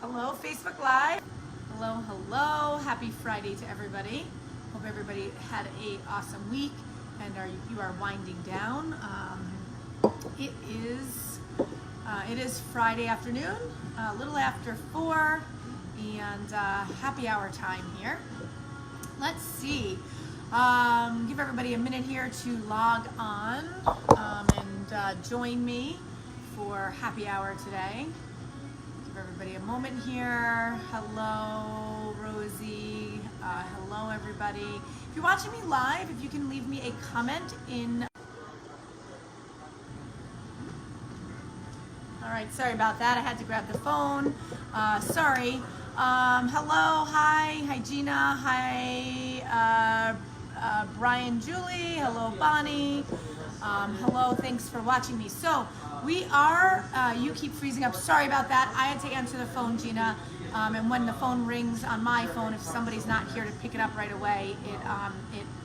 Hello, Facebook Live. Hello, hello. Happy Friday to everybody. Hope everybody had a awesome week and you are winding down. It is Friday afternoon, a little after 4, and happy hour time here. Let's see. Give everybody a minute here to log on and join me for happy hour today. Give everybody a moment here. Hello, Rosie. Hello, everybody. If you're watching me live, if you can leave me a comment in. All right, sorry about that. I had to grab the phone. Sorry. Hello, hi Gina, hi Brian, Julie, hello Bonnie, hello, thanks for watching me. So we are, you keep freezing up, sorry about that. I had to answer the phone, Gina, and when the phone rings on my phone, if somebody's not here to pick it up right away,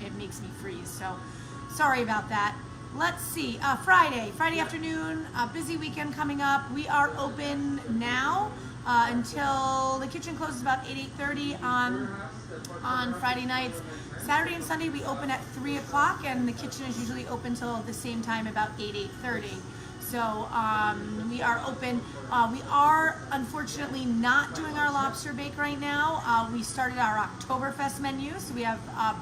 it makes me freeze, so sorry about that. Let's see, Friday afternoon, busy weekend coming up. We are open now until the kitchen closes about 8:30 on Friday nights. Saturday and Sunday we open at 3 o'clock, and the kitchen is usually open till the same time, about 8:30. So we are open. We are unfortunately not doing our lobster bake right now. We started our Oktoberfest menu, so we have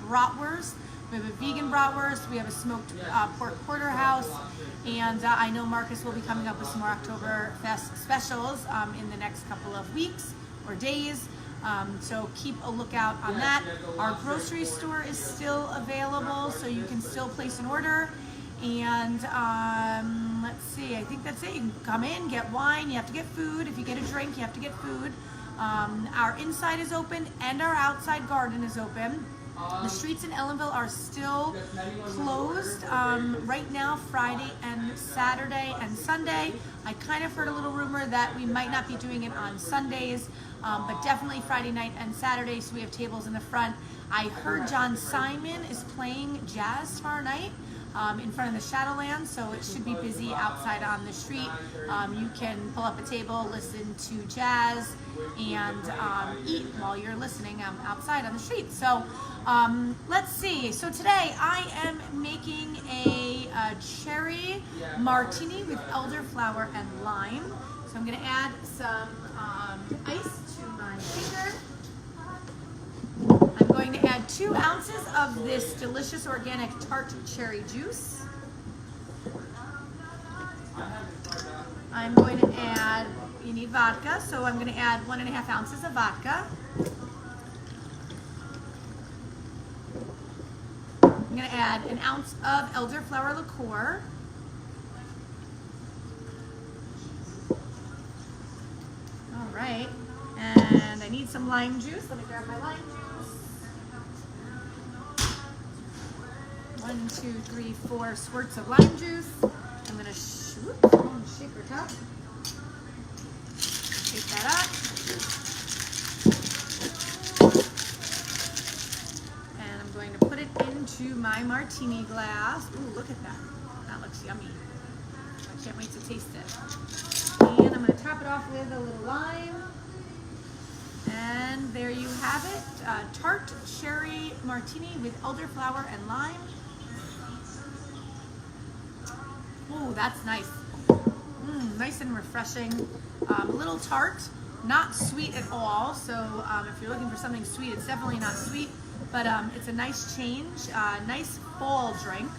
bratwurst. We have a vegan bratwurst, we have a smoked pork porterhouse, and I know Marcus will be coming up with some more Oktoberfest specials in the next couple of weeks or days. So keep a lookout on that. Our grocery store is still available, so you can still place an order. And let's see, I think that's it. You can come in, get wine, you have to get food. If you get a drink, you have to get food. Our inside is open and our outside garden is open. The streets in Ellenville are still closed right now, Friday and Saturday and Sunday. I kind of heard a little rumor that we might not be doing it on Sundays, but definitely Friday night and Saturday, so we have tables in the front. I heard John Simon is playing jazz tomorrow night in front of the Shadowlands, so it should be busy outside on the street. You can pull up a table, listen to jazz, and eat while you're listening outside on the street. So let's see. So today I am making a cherry martini with elderflower and lime. So I'm going to add some ice to my shaker. I'm going to add 2 ounces of this delicious organic Tart cherry juice. I'm going to add, you need vodka, so I'm going to add 1.5 ounces of vodka. I'm going to add 1 ounce of elderflower liqueur. All right, and I need some lime juice. Let me grab my lime juice. 1, 2, 3, 4 squirts of lime juice. I'm going to shake her top. Shake that up. And I'm going to put it into my martini glass. Ooh, look at that. That looks yummy. I can't wait to taste it. And I'm going to top it off with a little lime. And there you have it. Tart cherry martini with elderflower and lime. Ooh, that's nice. Nice and refreshing. A little tart, not sweet at all. So if you're looking for something sweet, it's definitely not sweet, but it's a nice change. Nice fall drink.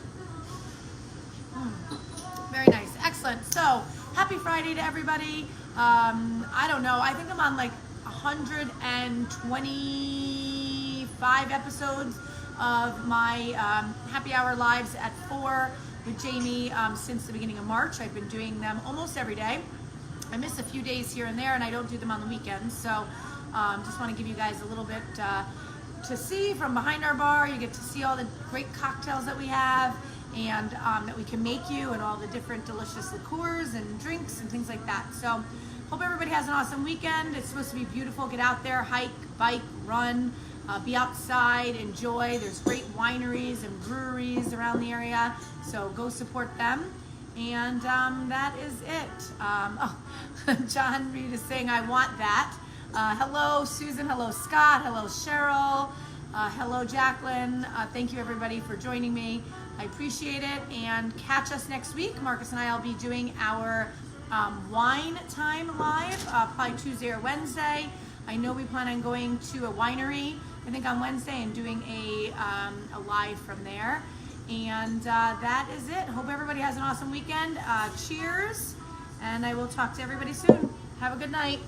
Very nice. Excellent. So happy Friday to everybody. I don't know. I think I'm on like 125 episodes of my happy hour lives at 4 with Jamie since the beginning of March. I've been doing them almost every day. I miss a few days here and there, and I don't do them on the weekends. So just want to give you guys a little bit to see from behind our bar. You get to see all the great cocktails that we have and that we can make you, and all the different delicious liqueurs and drinks and things like that. So hope everybody has an awesome weekend. It's supposed to be beautiful. Get out there, hike, bike, run, be outside, enjoy. There's great wineries and breweries around the area, so go support them. And that is it. John Reed is saying, I want that. Hello, Susan. Hello, Scott. Hello, Cheryl. Hello, Jacqueline. Thank you, everybody, for joining me. I appreciate it. And catch us next week. Marcus and I will be doing our wine time live, probably Tuesday or Wednesday. I know we plan on going to a winery, I think on Wednesday, and doing a live from there. And that is it. Hope everybody has an awesome weekend. Cheers. And I will talk to everybody soon. Have a good night.